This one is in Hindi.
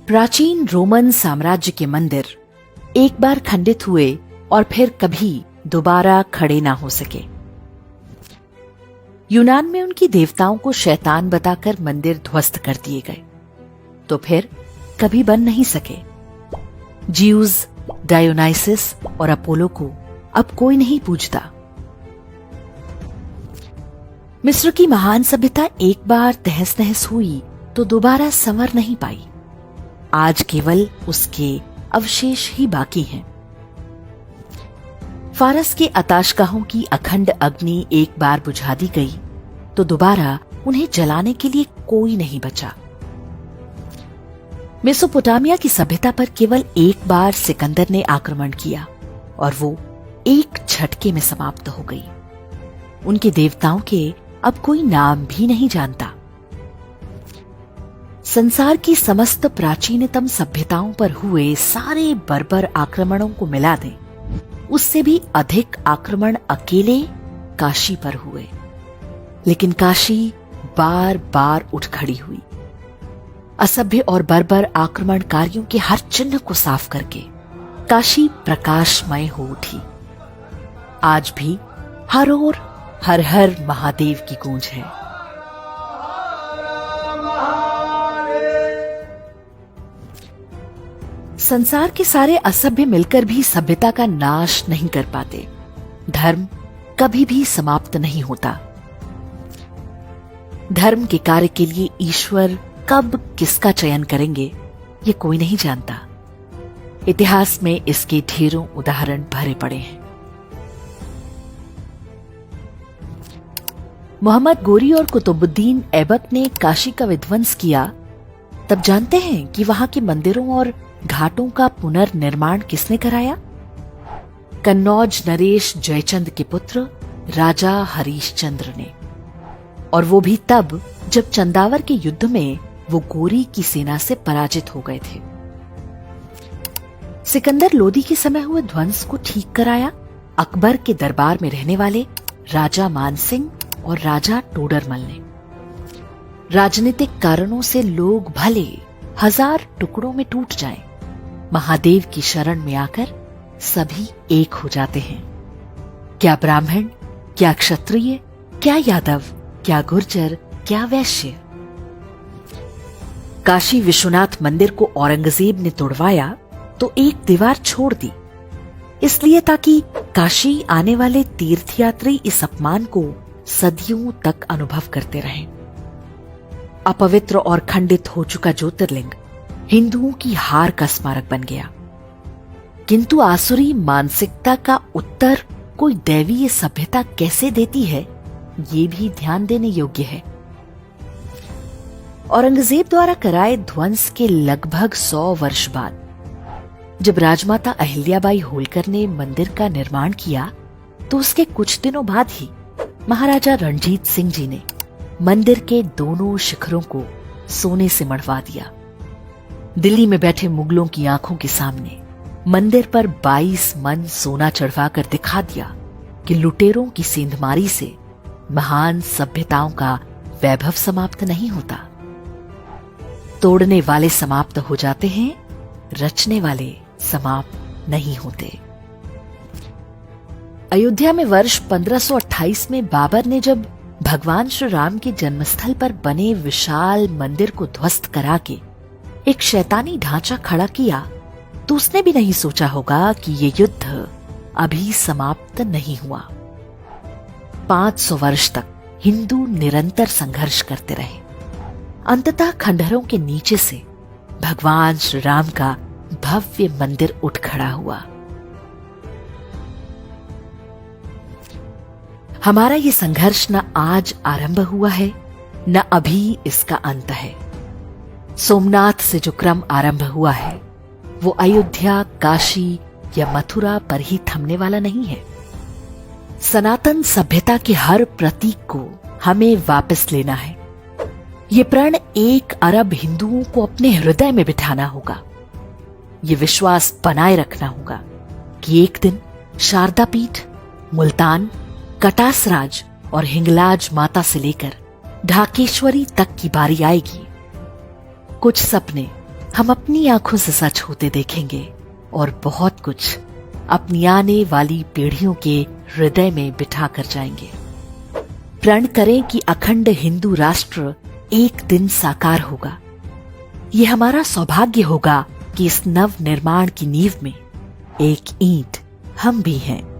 प्राचीन रोमन साम्राज्य के मंदिर एक बार खंडित हुए और फिर कभी दोबारा खड़े ना हो सके। यूनान में उनकी देवताओं को शैतान बताकर मंदिर ध्वस्त कर दिए गए, तो फिर कभी बन नहीं सके। ज्यूज, डायोनाइसिस और अपोलो को अब कोई नहीं पूजता। मिस्र की महान सभ्यता एक बार तहस नहस हुई तो दोबारा संवर नहीं पाई। आज केवल उसके अवशेष ही बाकी हैं। फारस के आताशगाहों की अखंड अग्नि एक बार बुझा दी गई तो दोबारा उन्हें जलाने के लिए कोई नहीं बचा। मेसोपोटामिया की सभ्यता पर केवल एक बार सिकंदर ने आक्रमण किया और वो एक झटके में समाप्त हो गई। उनके देवताओं के अब कोई नाम भी नहीं जानता। संसार की समस्त प्राचीनतम सभ्यताओं पर हुए सारे बर्बर आक्रमणों को मिला दें, उससे भी अधिक आक्रमण अकेले काशी पर हुए। लेकिन काशी बार बार उठ खड़ी हुई। असभ्य और बर्बर आक्रमणकारियों के हर चिन्ह को साफ करके काशी प्रकाशमय हो उठी। आज भी हर ओर हर हर महादेव की गूंज है। संसार के सारे असभ्य मिलकर भी सभ्यता का नाश नहीं कर पाते। धर्म कभी भी समाप्त नहीं होता। धर्म के कार्य के लिए ईश्वर कब किसका चयन करेंगे, ये कोई नहीं जानता। इतिहास में इसके ढेरों उदाहरण भरे पड़े हैं। मोहम्मद गोरी और कुतुबुद्दीन ऐबक ने काशी का विध्वंस किया, तब जानते हैं कि वहां के मंदिरों और घाटों का पुनर्निर्माण किसने कराया? कन्नौज नरेश जयचंद के पुत्र राजा हरीशचंद्र ने। और वो भी तब जब चंदावर के युद्ध में वो गोरी की सेना से पराजित हो गए थे। सिकंदर लोदी के समय हुए ध्वंस को ठीक कराया अकबर के दरबार में रहने वाले राजा मानसिंह और राजा टोडरमल ने। राजनीतिक कारणों से लोग भले 1000 टुकड़ों में टूट जाएं, महादेव की शरण में आकर सभी एक हो जाते हैं। क्या ब्राह्मण, क्या क्षत्रिय, क्या यादव, क्या गुर्जर, क्या वैश्य। काशी विश्वनाथ मंदिर को औरंगजेब ने तोड़वाया तो एक दीवार छोड़ दी, इसलिए ताकि काशी आने वाले तीर्थयात्री इस अपमान को सदियों तक अनुभव करते रहें। अपवित्र और खंडित हो चुका ज्योतिर्लिंग हिंदुओं की हार का स्मारक बन गया। किंतु आसुरी मानसिकता का उत्तर कोई दैवीय सभ्यता कैसे देती है, ये भी ध्यान देने योग्य है। औरंगजेब द्वारा कराए ध्वंस के लगभग 100 वर्ष बाद जब राजमाता अहिल्याबाई होलकर ने मंदिर का निर्माण किया, तो उसके कुछ दिनों बाद ही महाराजा रणजीत सिंह जी ने मंदिर के दोनों शिखरों को सोने से मढ़वा दिया। दिल्ली में बैठे मुगलों की आंखों के सामने मंदिर पर 22 मन सोना चढ़वाकर दिखा दिया कि लुटेरों की सेंधमारी से महान सभ्यताओं का वैभव समाप्त नहीं होता। तोड़ने वाले समाप्त हो जाते हैं, रचने वाले समाप्त नहीं होते। अयोध्या में वर्ष 1528 में बाबर ने जब भगवान श्री राम के जन्मस्थल पर बने विशाल मंदिर को ध्वस्त करा के एक शैतानी ढांचा खड़ा किया, तो उसने भी नहीं सोचा होगा कि ये युद्ध अभी समाप्त नहीं हुआ। 500 वर्ष तक हिंदू निरंतर संघर्ष करते रहे। अंततः खंडहरों के नीचे से भगवान श्री राम का भव्य मंदिर उठ खड़ा हुआ। हमारा ये संघर्ष न आज आरंभ हुआ है, न अभी इसका अंत है। सोमनाथ से जो क्रम आरंभ हुआ है, वो अयोध्या, काशी या मथुरा पर ही थमने वाला नहीं है। सनातन सभ्यता के हर प्रतीक को हमें वापस लेना है। ये प्रण 1 अरब हिंदुओं को अपने हृदय में बिठाना होगा। ये विश्वास बनाए रखना होगा कि एक दिन शारदा पीठ, मुल्तान, कटासराज और हिंगलाज माता से लेकर ढाकेश्वरी तक की बारी आएगी। कुछ सपने हम अपनी आंखों से सच होते देखेंगे और बहुत कुछ अपनी आने वाली पीढ़ियों के हृदय में बिठा कर जाएंगे। प्रण करें कि अखंड हिंदू राष्ट्र एक दिन साकार होगा। ये हमारा सौभाग्य होगा कि इस नव निर्माण की नींव में एक ईंट हम भी हैं।